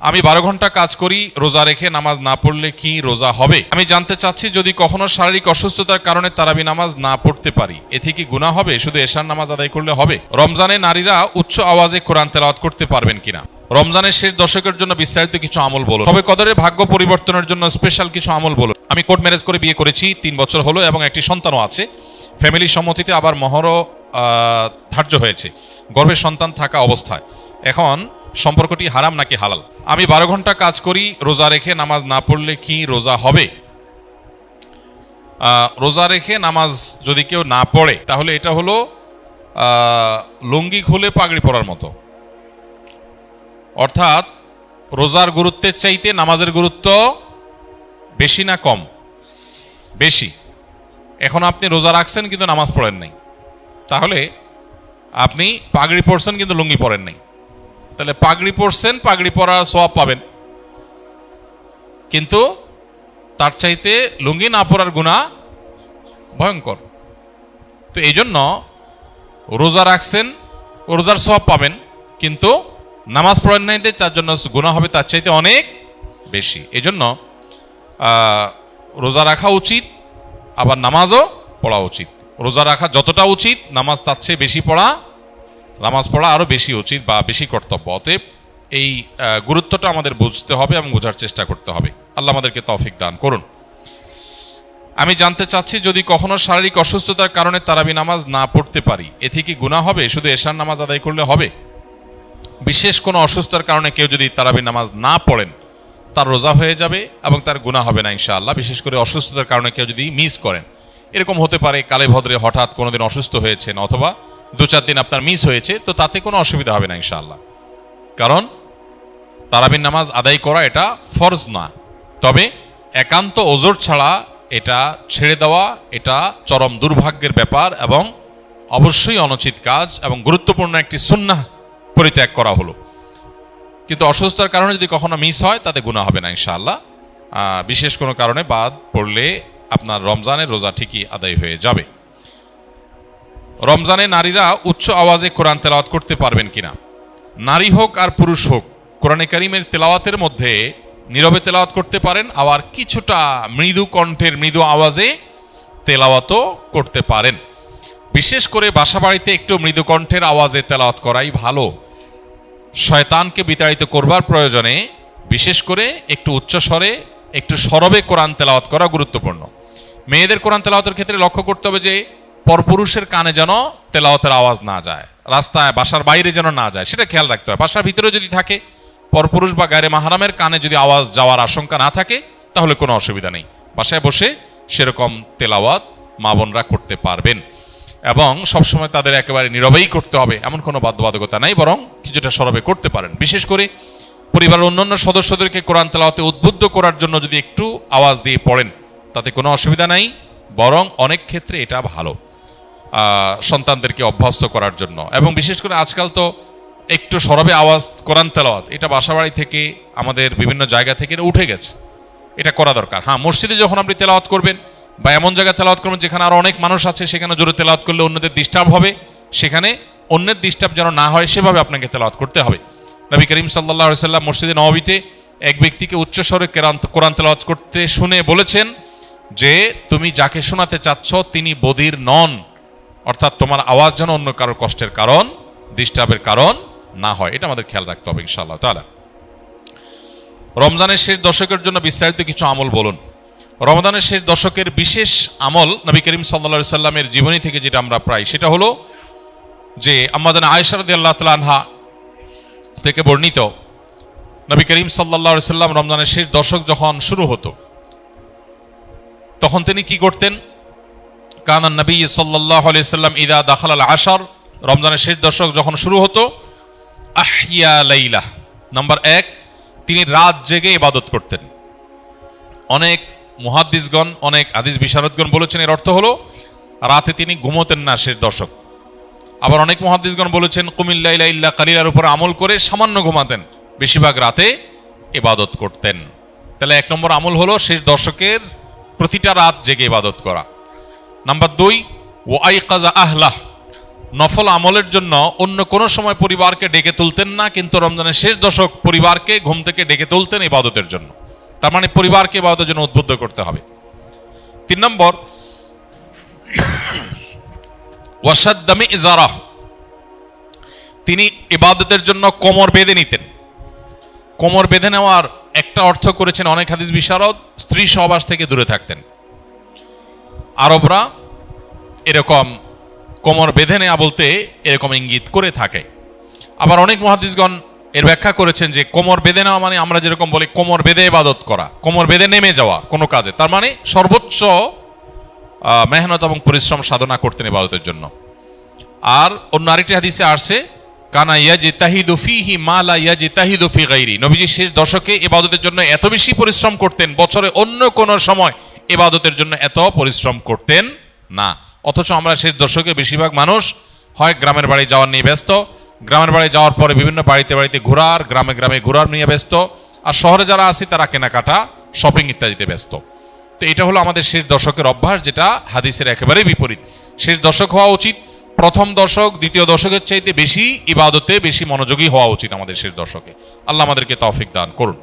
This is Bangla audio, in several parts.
আমি 12 ঘন্টা কাজ করি, রোজা রেখে নামাজ না পড়লে কি রোজা হবে? আমি জানতে চাচ্ছি, যদি কখনো শারীরিক অসুস্থতার কারণে তারাবি নামাজ না পড়তে পারি, এতে কি গুনাহ হবে? শুধু এশার নামাজ আদায় করলে হবে? রমজানে নারীরা উচ্চ আওয়াজে কোরআন তেলাওয়াত করতে পারবেন কিনা? রমজানের শেষ দশকের জন্য বিস্তারিত কিছু আমল বলো। তবে কদরে ভাগ্য পরিবর্তনের জন্য স্পেশাল কিছু আমল বলো। আমি কোর্ট ম্যারেজ করে বিয়ে করেছি, 3 বছর হলো এবং একটি সন্তানও আছে। ফ্যামিলির সম্মতিতে আবার মহরও ধার্য হয়েছে গর্ভের সন্তান থাকা অবস্থায়। এখন সম্পর্কটি হারাম নাকি হালাল? আমি 12 ঘন্টা কাজ করি, রোজা রেখে নামাজ না পড়লে কি রোজা হবে? রোজা রেখে নামাজ যদি কেউ না পড়ে, তাহলে এটা হলো লুঙ্গি খুলে পাগড়ি পরার মতো। অর্থাৎ রোজার গুরুত্বের চাইতে নামাজের গুরুত্ব বেশি না কম? বেশি। এখন আপনি রোজা রাখছেন কিন্তু নামাজ পড়েন নাই, তাহলে আপনি পাগড়ি পরছেন কিন্তু লুঙ্গি পরেন নাই। তাহলে পাগড়ি পরছেন, পাগড়ি পরার সওয়াব পাবেন, কিন্তু তার চাইতে লুঙ্গি না পরার গুনাহ ভয়ঙ্কর। তো এই জন্য রোজা রাখছেন, রোজার সওয়াব পাবেন, কিন্তু নামাজ পড়েন নাই, তার জন্য গুনাহ হবে তার চাইতে অনেক বেশি। এই জন্য রোজা রাখা উচিত, আবার নামাজও পড়া উচিত। রোজা রাখা যতটা উচিত, নামাজ তার চেয়ে বেশি পড়া, নামাজ পড়া আরও বেশি উচিত বা বেশি কর্তব্য। অতএব এই গুরুত্বটা আমাদের বুঝতে হবে এবং বোঝার চেষ্টা করতে হবে। আল্লাহ আমাদেরকে তৌফিক দান করুন। আমি জানতে চাচ্ছি, যদি কখনো শারীরিক অসুস্থতার কারণে তারাবি নামাজ না পড়তে পারি, এতে কি গুনাহ হবে? শুধু এশার নামাজ আদায় করলে হবে? বিশেষ কোনো অসুস্থতার কারণে কেউ যদি তারাবি নামাজ না পড়েন, তার রোজা হয়ে যাবে এবং তার গুনাহ হবে না ইনশাআল্লাহ। বিশেষ করে অসুস্থতার কারণে কেউ যদি মিস করেন, এরকম হতে পারে কালে ভদ্রে হঠাৎ কোনোদিন অসুস্থ হয়েছেন অথবা 2-4 দিন আপনার মিস হয়েছে, তো তাতে কোনো অসুবিধা হবে না ইনশাআল্লাহ। কারণ তারাবির নামাজ আদায় করা এটা ফরজ না, তবে একান্ত ওজর ছাড়া এটা ছেড়ে দেওয়া এটা চরম দুর্ভাগ্যের ব্যাপার এবং অবশ্যই অনুচিত কাজ এবং গুরুত্বপূর্ণ একটি সুন্নাহ পরিত্যাগ করা হলো। কিন্তু অসুস্থতার কারণে যদি কখনো মিস হয়, তাতে গুনাহ হবে না ইনশাআল্লাহ। বিশেষ কোনো কারণে বাদ পড়লে আপনার রমজানের রোজা ঠিকই আদায় হয়ে যাবে। রমজানে নারীরা উচ্চ আওয়াজে কোরআন তেলাওয়াত করতে পারবেন কিনা? নারী হোক আর পুরুষ হোক, কোরআনে কারীমের তেলাওয়াতের মধ্যে নীরবে তেলাওয়াত করতে পারেন, আবার কিছুটা মৃদু কণ্ঠের মৃদু আওয়াজে তেলাওয়াতও করতে পারেন। বিশেষ করে বাসাবাড়িতে একটু মৃদু কণ্ঠের আওয়াজে তেলাওয়াত করাই ভালো। শয়তানকে বিতাড়িত করবার প্রয়োজনে বিশেষ করে একটু উচ্চ স্বরে, একটু সরবে কোরআন তেলাওয়াত করা গুরুত্বপূর্ণ। মেয়েদের কোরআন তেলাওয়াতের ক্ষেত্রে লক্ষ্য করতে হবে যে পরপুরুষের কানে যেন তেলাওয়াতের আওয়াজ না যায়, রাস্তায় বাসার বাইরে যেন না যায়, সেটা খেয়াল রাখতে হয়। বাসার ভিতরে যদি থাকে, পরপুরুষ বা গায়রে মাহরামের কানে যদি আওয়াজ যাওয়ার আশঙ্কা না থাকে, তাহলে কোনো অসুবিধা নেই। বাসায় বসে সেরকম তেলাওয়াত মা বোনরা করতে পারবেন এবং সবসময় তাদের একেবারে নীরবেই করতে হবে এমন কোনো বাধ্যবাধকতা নাই, বরং কিছুটা সরবে করতে পারেন। বিশেষ করে পরিবারের অন্যান্য সদস্যদেরকে কোরআন তেলাওয়াতে উদ্বুদ্ধ করার জন্য যদি একটু আওয়াজ দিয়ে পড়েন, তাতে কোনো অসুবিধা নাই, বরং অনেক ক্ষেত্রে এটা ভালো সন্তানদেরকে অভ্যস্ত করার জন্য। এবং বিশেষ করে আজকাল তো একটু সরবে আওয়াজ কোরআন তেলাওয়াত এটা বাসাবাড়ি থেকে আমাদের বিভিন্ন জায়গা থেকে এটা উঠে গেছে, এটা করা দরকার। হ্যাঁ, মসজিদে যখন আপনি তেলাওয়াত করবেন বা এমন জায়গায় তেলাওয়াত করবেন যেখানে আরো অনেক মানুষ আছে, সেখানে জোরে তেলাওয়াত করলে অন্যদের ডিস্টার্ব হবে, সেখানে অন্যের ডিস্টার্ব যেন না হয় সেভাবে আপনাকে তেলাওয়াত করতে হবে। নবী করিম সাল্লাল্লাহু আলাইহি ওয়াসাল্লাম মসজিদে নববীতে এক ব্যক্তিকে উচ্চস্বরে কোরআন তেলাওয়াত করতে শুনে বলেছেন যে, তুমি যাকে শোনাতে চাচ্ছ তিনি বধির নন, অর্থাৎ তোমার আওয়াজ যেন অন্য কারোর কষ্টের কারণ, ডিস্টার্বের কারণ না হয়। এটা আমাদের খেয়াল রাখতে হবে ইনশাআল্লাহ তাআলা। রমজানের শেষ দশকের জন্য বিস্তারিত কিছু আমল বলুন। রমজানের শেষ দশকের বিশেষ আমল নবী করিম সাল্লাল্লাহু আলাইহি সাল্লামের জীবনী থেকে যেটা আমরা পাই, সেটা হলো যে আম্মা জান আয়েশা রাদিয়াল্লাহু তাআলা আনহা থেকে বর্ণিত, নবী করিম সাল্লাল্লাহু আলাইহি সাল্লাম রমজানের শেষ দশক যখন শুরু হতো, তখন তিনি কি করতেন? কানান নবী সাল্লাল্লাহু আলাইহি সাল্লাম ইদা দাখালাল আশর, রমজানের শেষ দশক যখন শুরু হতো, আহিয়া লাইলা, নাম্বার 1, তিনি রাত জেগে ইবাদত করতেন। অনেক মুহাদ্দিসগণ, অনেক হাদিস বিশারদগণ বলেছেন এর অর্থ হলো রাতে তিনি ঘুমোতেন না শেষ দশক। আবার অনেক মুহাদ্দিসগণ বলেছেন কুমিল লাইলা ইল্লা কালিলার উপর আমল করে সামান্য ঘুমাতেন, বেশিরভাগ রাতে ইবাদত করতেন। তাহলে 1 নম্বর আমল হলো শেষ দশকের প্রতিটা রাত জেগে ইবাদত করা। নাম্বার 2, ওয়াইকাযা আহলাহ, নফল আমলের জন্য অন্য কোনো সময় পরিবারকে ডেকে তুলতেন না, কিন্তু রমজানের শেষ দশক পরিবারকে ঘুম থেকে ডেকে তুলতেন ইবাদতের জন্য। তার মানে পরিবারকে ইবাদতের জন্য উদ্বুদ্ধ করতে হবে। 3 নম্বর, ওয়াসাদ্দামি ইজারাহ, তিনি ইবাদতের জন্য কোমর বেঁধে নিতেন। কোমর বেঁধে নেওয়ার একটা অর্থ করেছেন অনেক হাদিস বিশারদ, স্ত্রী সহবাস থেকে দূরে থাকতেন। আরবরা এরকম কোমর বেঁধে নেওয়া বলতে এরকম ইঙ্গিত করে থাকে। আবার অনেক মুহাদ্দিসগণ এর ব্যাখ্যা করেছেন যে কোমর বেঁধে নেওয়া মানে আমরা যেরকম বলি কোমর বেঁধে ইবাদত করা, কোমর বেঁধে নেমে যাওয়া কোনো কাজে, তার মানে সর্বোচ্চ মেহনত এবং পরিশ্রম সাধনা করতেন ইবাদতের জন্য। আর অন্য আরেকটি হাদিসে আসছে, কানা ইয়াজতাহিদু ফীহি মা লা ইয়াজতাহিদু ফী গায়রি, নবীজি শেষ দশকে ইবাদতের জন্য এত বেশি পরিশ্রম করতেন, বছরে অন্য কোনো সময় ইবাদতের জন্য এত পরিশ্রম করতেন না। অথচ আমরা শেষ দশকে বেশিরভাগ মানুষ হয় গ্রামের বাড়ি যাওয়ার নিয়ে ব্যস্ত, গ্রামের বাড়ি যাওয়ার পরে বিভিন্ন বাড়িতে বাড়িতে ঘোরার, গ্রামে গ্রামে ঘোরার নিয়ে ব্যস্ত, আর শহরে যারা আছি তারা কেনাকাটা, শপিং ইত্যাদিতে ব্যস্ত। তো এটা হলো আমাদের শেষ দশকের অভ্যাস, যেটা হাদিসের একেবারে বিপরীত। শেষ দশক হওয়া উচিত প্রথম দশক, দ্বিতীয় দশকের চাইতে বেশি ইবাদতে বেশি মনোযোগী হওয়া উচিত আমাদের শেষ দশকে। আল্লাহ আমাদেরকে তৌফিক দান করুন।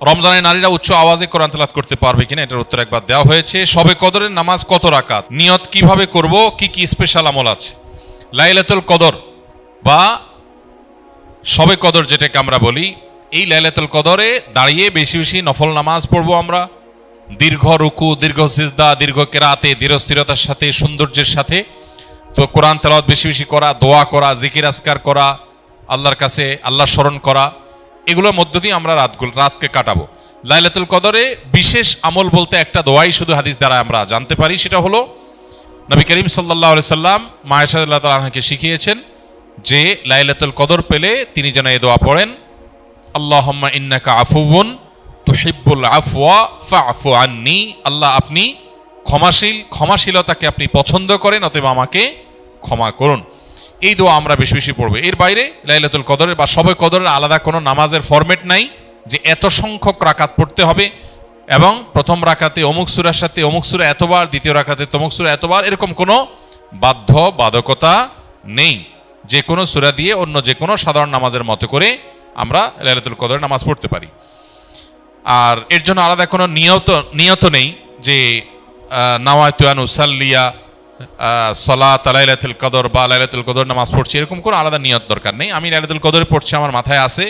রমজানে নারীরা উচ্চ আওয়াজে কোরআন তেলাওয়াত করতে পারবে কিনা, এটার উত্তর একবার দেওয়া হয়েছে। শবে কদরের নামাজ কত রাকাত, নিয়ত কিভাবে করব, কি কি স্পেশাল আমল আছে। লাইলাতুল কদর বা শবে কদর যেটাকে আমরা বলি, এই লাইলাতুল কদরে দাঁড়িয়ে বেশি বেশি নফল নামাজ পড়বো আমরা, দীর্ঘ রুকু, দীর্ঘ সিজদা, দীর্ঘ কেরাতে, ধীরস্থিরতার সাথে, সৌন্দর্যের সাথে। তো কোরআন তেলাওয়াত বেশি বেশি করা, দোয়া করা, জিকির আজকার করা, আল্লাহর কাছে আল্লাহ স্মরণ করা, এগুলোর মধ্য দিয়ে আমরা রাতকে কাটাবো। লাইলাতুল কদরে বিশেষ আমল বলতে একটা দোয়াই শুধু হাদিস দ্বারা আমরা জানতে পারি, সেটা হলো নবী করিম সাল্লাল্লাহু আলাইহি সাল্লাম মা আয়েশা রাদিয়াল্লাহু তাআলা আনহাকে শিখিয়েছেন যে লাইলাতুল কদর পেলে তিনি যেন এই দোয়া পড়েন, আল্লাহুম্মা ইন্নাকা আফুউন তুহিব্বুল আফওয়া ফা'ফু আন্নী, আল্লাহ আপনি ক্ষমাশীল, ক্ষমাশীলতাকে আপনি পছন্দ করেন, অতএব আমাকে ক্ষমা করুন। এই দোয়া আমরা বেশি বেশি পড়বো। এর বাইরে লাইলাতুল কদরের বা শবে কদরের আলাদা কোনো নামাজের ফরম্যাট নাই যে এত সংখ্যক রাকাত পড়তে হবে এবং প্রথম রাকাতে অমুক সূরার সাথে অমুক সূরা এতবার, দ্বিতীয় রাকাতে তমুক সূরা এতবার, এরকম কোনো বাধ্যবাধকতা নেই। যে কোনো সূরা দিয়ে অন্য যে কোনো সাধারণ নামাজের মতো করে আমরা লাইলাতুল কদরের নামাজ পড়তে পারি। আর এর জন্য আলাদা কোনো নিয়ত নেই যে নাওয়াইতু আন উসাল্লিয়া সালাত লাইলাতুল কদর বা লাইলাতুল কদর নামাজ পড়ছি, এরকম কোনো আলাদা নিয়ত দরকার নেই। আমি লাইলাতুল কদরে পড়ছি, আমার মাথায় আছে,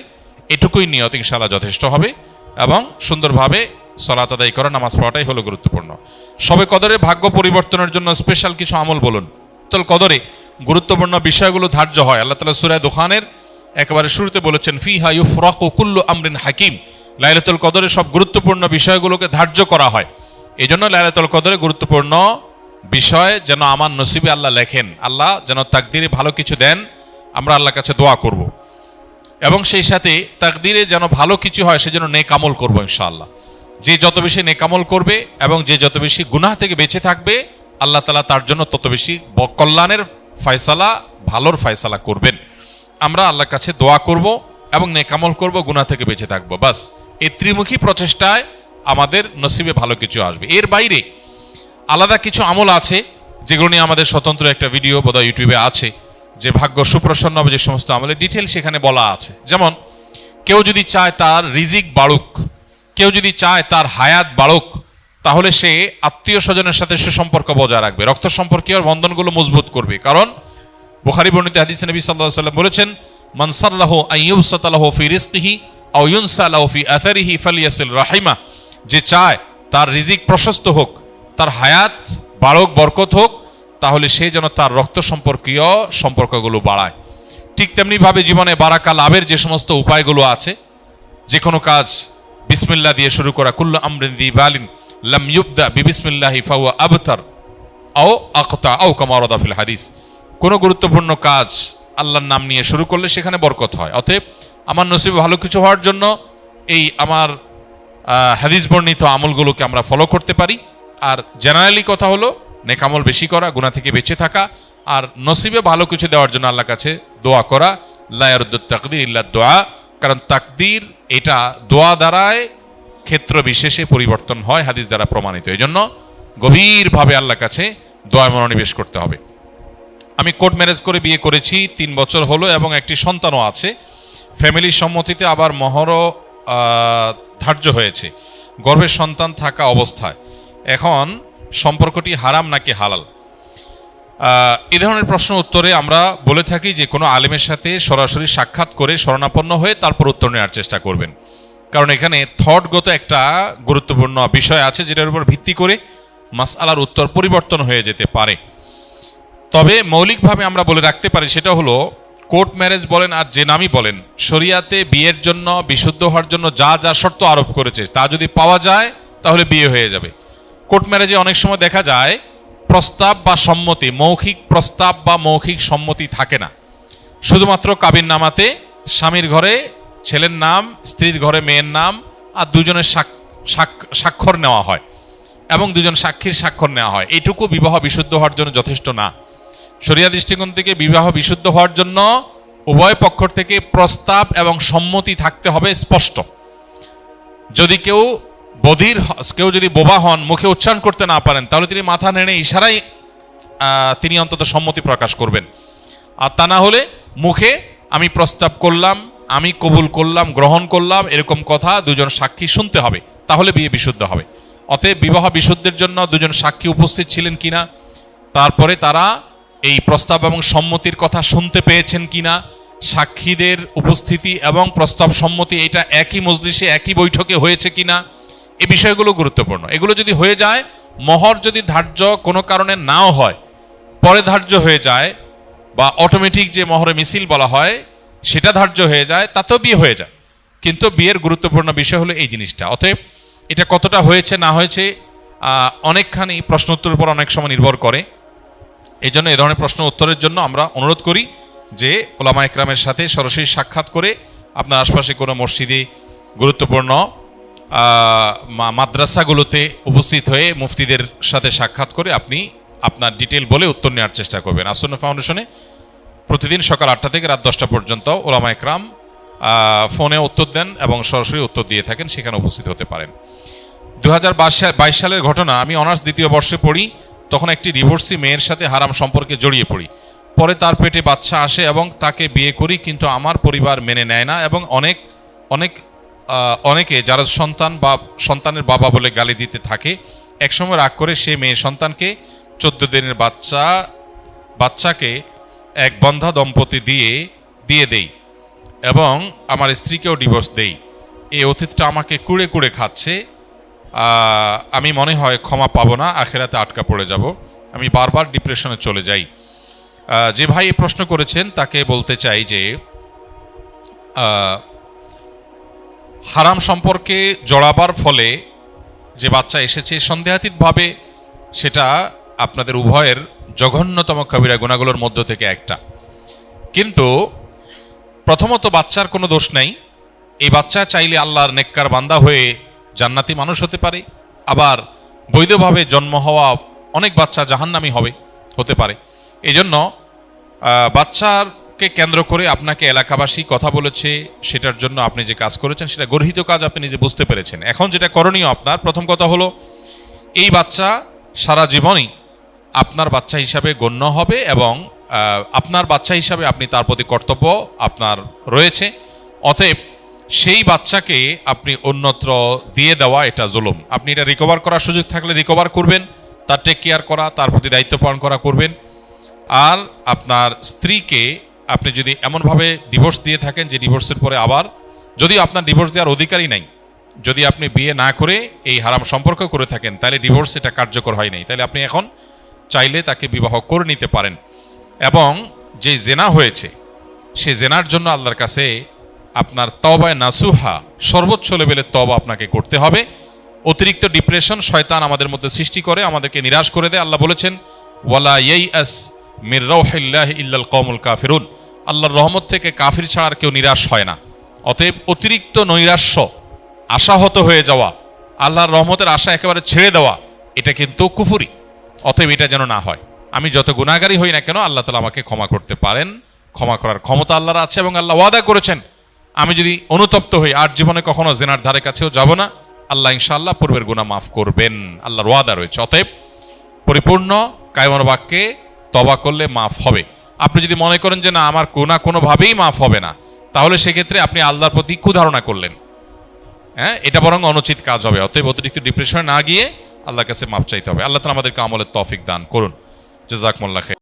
এটুকুই নিয়ত ইনশাআল্লাহ যথেষ্ট হবে এবং সুন্দরভাবে সালাত আদায় করা, নামাজ পড়াটাই হলো গুরুত্বপূর্ণ। শবে কদরের ভাগ্য পরিবর্তনের জন্য স্পেশাল কিছু আমল বলুন। লাইলাতুল কদরে গুরুত্বপূর্ণ বিষয়গুলো ধার্য হয়। আল্লাহ তাআলা সূরা দুখানের একেবারে শুরুতে বলেছেন, ফিহা ইউফরাকু কুল্লু আমরিন হাকিম, লাইলাতুল কদরে সব গুরুত্বপূর্ণ বিষয়গুলোকে ধার্য করা হয়। এই জন্য লাইলাতুল কদরে গুরুত্বপূর্ণ বিষয় যেন আমার নসিবে আল্লাহ লেখেন, আল্লাহ যেন তাকদিরে ভালো কিছু দেন, আমরা আল্লাহর কাছে দোয়া করব এবং সেই সাথে তাকদিরে যেন ভালো কিছু হয় সেজন্য নেক আমল করবো ইনশাআল্লাহ। যে যত বেশি নেক আমল করবে এবং যে যত বেশি গুনাহ থেকে বেঁচে থাকবে, আল্লাহ তাআলা তার জন্য তত বেশি কল্যাণের ফয়সালা, ভালোর ফয়সালা করবেন। আমরা আল্লাহর কাছে দোয়া করব এবং নেক আমল করব, গুনাহ থেকে বেঁচে থাকবো। বাস এই ত্রিমুখী প্রচেষ্টায় আমাদের নসিবে ভালো কিছু আসবে। এর বাইরে আলাদা কিছু আমল আছে যেগুলো নিয়ে আমাদের স্বতন্ত্র একটা ভিডিও বোধহয় ইউটিউবে আছে, যে ভাগ্য সুপ্রসন্ন হবে যে সমস্ত আমলের ডিটেল সেখানে বলা আছে। যেমন কেউ যদি চায় তার রিজিক বাড়ুক, কেউ যদি চায় তার হায়াত বাড়ুক, তাহলে সে আত্মীয় স্বজনের সাথে সুসম্পর্ক বজায় রাখবে, রক্ত সম্পর্কীয় বন্ধনগুলো মজবুত করবে। কারণ বুখারী বর্ণিত হাদিসে নবী সাল্লাল্লাহু আলাইহি ওয়াসাল্লাম বলেছেন, মান সাল্লাহু আন ইউবসাতা লাহু ফি রিজকিহি আও ইউনসা লাহু ফি আথারিহি ফালিয়াসিল রাহিমা, যে চায় তার রিজিক প্রশস্ত হোক, তার হায়াত বাড়ুক, বরকত হোক, তাহলে সে যেন তার রক্ত সম্পর্কীয় সম্পর্কগুলো বাড়ায়। ঠিক তেমনিভাবে জীবনে বারাকা লাভের যে সমস্ত উপায়গুলো আছে, যে কোনো কাজ বিসমিল্লাহ দিয়ে শুরু করা, কুল্লু আমরিন যি বালিন লাম ইউবদা বিবিসমিল্লাহি ফাহুয়া আবতার আও আকতা আও কামা ওয়ারাদা ফিল হাদিস, কোনো গুরুত্বপূর্ণ কাজ আল্লাহর নাম নিয়ে শুরু করলে সেখানে বরকত হয়। অতএব আমার নসিবে ভালো কিছু হওয়ার জন্য এই আমার হাদিস বর্ণিত আমলগুলোকে আমরা ফলো করতে পারি। আর জেনারেলি কথা হলো নেক আমল বেশি করা, গুনাহ থেকে বেঁচে থাকা, আর নসিবে ভালো কিছু দেওয়ার জন্য আল্লাহর কাছে দোয়া করা। লা ইয়ারুদ্দুত তাকদীর ইল্লা দোয়া, কারণ তাকদীর এটা দোয়া দ্বারায় ক্ষেত্র বিশেষে পরিবর্তন হয়, হাদিস দ্বারা প্রমাণিত। এই জন্য গভীরভাবে আল্লাহর কাছে দোয়া মনোনিবেশ করতে হবে। আমি কোর্ট ম্যারেজ করে বিয়ে করেছি, 3 বছর হলো এবং একটি সন্তানও আছে। ফ্যামিলির সম্মতিতে আবার মহরও ধার্য হয়েছে গর্ভের সন্তান থাকা অবস্থায়। এখন সম্পর্কটি হারাম নাকি হালাল? এই ধরনের প্রশ্ন উত্তরে আমরা বলে থাকি যে কোনো আলেমের সাথে সরাসরি সাক্ষাৎ করে শরণাপন্ন হয়ে তারপর উত্তর নেওয়ার চেষ্টা করবেন, কারণ এখানে থটগত একটা গুরুত্বপূর্ণ বিষয় আছে যেটার উপর ভিত্তি করে মাসআলার উত্তর পরিবর্তন হয়ে যেতে পারে। তবে মৌলিকভাবে আমরা বলে রাখতে পারি সেটা হলো, কোর্ট ম্যারেজ বলেন আর যে নামই বলেন, শরিয়াতে বিয়ের জন্য বিশুদ্ধ হওয়ার জন্য যা যা শর্ত আরোপ করেছে তা যদি পাওয়া যায় তাহলে বিয়ে হয়ে যাবে। কোর্ট ম্যারেজে অনেক সময় দেখা যায় প্রস্তাব বা সম্মতি, মৌখিক প্রস্তাব বা মৌখিক সম্মতি থাকে না। শুধুমাত্র কাবিননামাতে স্বামীর ঘরে ছেলের নাম, স্ত্রীর ঘরে মেয়ের নাম আর দুজনের স্বাক্ষর নেওয়া হয় এবং দুজন সাক্ষীর স্বাক্ষর নেওয়া হয়। এইটুকু বিবাহ বিশুদ্ধ হওয়ার জন্য যথেষ্ট না। শরিয়া দৃষ্টিকোণ থেকে বিবাহ বিশুদ্ধ হওয়ার জন্য উভয় পক্ষ থেকে প্রস্তাব এবং সম্মতি থাকতে হবে স্পষ্ট। যদি কেউ যদি বোবা হন, মুখে উচ্চারণ করতে না পারেন, তাহলে তিনি মাথা নেড়ে ইশারায় তিনি অন্তত সম্মতি প্রকাশ করবেন। আর তা না হলে মুখে আমি প্রস্তাব করলাম, আমি কবুল করলাম, গ্রহণ করলাম, এরকম কথা দুজন সাক্ষী শুনতে হবে, তাহলে বিয়ে বিশুদ্ধ হবে। অতএব বিবাহ বিশুদ্ধের জন্য দুজন সাক্ষী উপস্থিত ছিলেন কিনা, তারপরে তারা এই প্রস্তাব এবং সম্মতির কথা শুনতে পেয়েছেন কিনা, সাক্ষীদের উপস্থিতি এবং প্রস্তাব সম্মতি এটা একই মজলিসে একই বৈঠকে হয়েছে কিনা, এই বিষয়গুলো গুরুত্বপূর্ণ। এগুলো যদি হয়ে যায়, মহর যদি ধার্য কোনো কারণে নাও হয়, পরে ধার্য হয়ে যায়, বা অটোমেটিক যে মহরে মিছিল বলা হয় সেটা ধার্য হয়ে যায়, তাতেও বিয়ে হয়ে যায়। কিন্তু বিয়ের গুরুত্বপূর্ণ বিষয় হলো এই জিনিসটা। অতএব এটা কতটা হয়েছে না হয়েছে অনেকখানি প্রশ্ন উত্তরের উপর অনেক সময় নির্ভর করে। এই জন্য এ ধরনের প্রশ্ন উত্তরের জন্য আমরা অনুরোধ করি যে ওলামা একরামের সাথে সরাসরি সাক্ষাৎ করে আপনার আশপাশে কোনো মসজিদে, গুরুত্বপূর্ণ মাদ্রাসাগুলোতে উপস্থিত হয়ে মুফতিদের সাথে সাক্ষাৎ করে আপনি আপনার ডিটেল বলে উত্তর নেওয়ার চেষ্টা করবেন। আসুন্নাহ ফাউন্ডেশনে প্রতিদিন সকাল 8টা থেকে রাত 10টা পর্যন্ত ওলামা একরাম ফোনে উত্তর দেন এবং সরাসরি উত্তর দিয়ে থাকেন, সেখানে উপস্থিত হতে পারেন। 2022 সালের ঘটনা, আমি অনার্স 2য় বর্ষে পড়ি, তখন একটি ডিভোর্সি মেয়ের সাথে হারাম সম্পর্কে জড়িয়ে পড়ি। পরে তার পেটে বাচ্চা আসে এবং তাকে বিয়ে করি, কিন্তু আমার পরিবার মেনে নেয় না এবং অনেকে যারা সন্তানের বাবা বলে গালি দিতে থাকে। একসময় রাগ করে সে মেয়ে সন্তানকে 14 দিনের বাচ্চাকে এক বন্ধা দম্পতি দিয়ে দেই এবং আমার স্ত্রীকেও ডিভোর্স দেই। এই অতীতটা আমাকে কুড়ে কুড়ে খাচ্ছে। আমি মনে হয় ক্ষমা পাবো না, আখেরাতে আটকা পড়ে যাব। আমি বারবার ডিপ্রেশনে চলে যাই। যে ভাই এই প্রশ্ন করেছেন তাকে বলতে চাই যে হারাম সম্পর্কে জড়াবার ফলে যে বাচ্চা এসেছে, সন্দেহাতীতভাবে সেটা আপনাদের উভয়ের জঘন্যতম কবিরা গুনাহগুলোর মধ্য থেকে একটা। কিন্তু প্রথমত বাচ্চার কোনো দোষ নাই। এই বাচ্চা চাইলে আল্লাহর নেককার বান্দা হয়ে জান্নাতি মানুষ হতে পারে, আবার বৈধভাবে জন্ম হওয়া অনেক বাচ্চা জাহান্নামী হতে পারে। এই জন্য বাচ্চাকে কেন্দ্র করে আপনাকে এলাকাবাসী কথা বলেছে, সেটার জন্য আপনি যে কাজ করেছেন সেটা গর্হিত কাজ, আপনি নিজে বুঝতে পেরেছেন। এখন যেটা করণীয় আপনার, প্রথম কথা হলো এই বাচ্চা সারা জীবনই আপনার বাচ্চা হিসাবে গণ্য হবে এবং আপনার বাচ্চা হিসাবে আপনি তার প্রতি কর্তব্য আপনার রয়েছে। অতএব সেই বাচ্চাকে আপনি অন্যত্র দিয়ে দেওয়া এটা জুলুম। আপনি এটা রিকভার করার সুযোগ থাকলে রিকভার করবেন, তার টেক কেয়ার করা, তার প্রতি দায়িত্ব পালন করা করবেন। আর আপনার স্ত্রীকে আপনি যদি এমনভাবে ডিভোর্স দিয়ে থাকেন যে ডিভোর্সের পরে আবার, যদি আপনার ডিভোর্স দেওয়ার অধিকারই নাই, যদি আপনি বিয়ে না করে এই হারাম সম্পর্ক করে থাকেন, তাহলে ডিভোর্স এটা কার্যকর হয় নাই, তাহলে আপনি এখন চাইলে তাকে বিবাহ করে নিতে পারেন। এবং যে জেনা হয়েছে সে জেনার জন্য আল্লাহর কাছে আপনার তওবায়ে নাসুহা, সর্বোচ্চ লেভেলের তওবা আপনাকে করতে হবে। অতিরিক্ত ডিপ্রেশন শয়তান আমাদের মধ্যে সৃষ্টি করে, আমাদেরকে নিরাশ করে দেয়। আল্লাহ বলেছেন ওয়ালা ইয়াইআস মির রাউহিল্লাহি ইল্লাল কওমুল কাফিরুন, আল্লাহর রহমত থেকে কাফির ছাড়া আর কেউ নিরাশ হয় না। অতএব অতিরিক্ত নৈরাশ্য, আশাহত হয়ে যাওয়া, আল্লাহর রহমতের আশা একেবারে ছেড়ে দেওয়া, এটা কিন্তু কুফরি। অতএব এটা যেন না হয়। আমি যত গুনাহগারী হই না কেন, আল্লাহ তাআলা আমাকে ক্ষমা করতে পারেন, ক্ষমা করার ক্ষমতা আল্লাহর আছে এবং আল্লাহ ওয়াদা করেছেন আমি যদি অনুতপ্ত হই আর জীবনে কখনো জেনার ধারে কাছেও যাব না, আল্লাহ ইনশাআল্লাহ পূর্বের গুনাহ মাফ করবেন, আল্লাহর ওয়াদা রয়েছে। অতএব পরিপূর্ণ কায়মর বাক্যে তওবা করলে মাফ হবে। আপনি যদি মনে করেন যে না আমার কোনোভাবেই মাফ হবে না, তাহলে সেক্ষেত্রে আপনি আল্লাহর প্রতি কুধারণা করলেন, হ্যাঁ, এটা বরং অনুচিত কাজ হবে। অতএব অতিরিক্ত ডিপ্রেশনে না গিয়ে আল্লাহর কাছে মাফ চাইতে হবে। আল্লাহ তাআলা আমাদেরকে আমলের তৌফিক দান করুন। জাযাকুমুল্লাহ খাইর।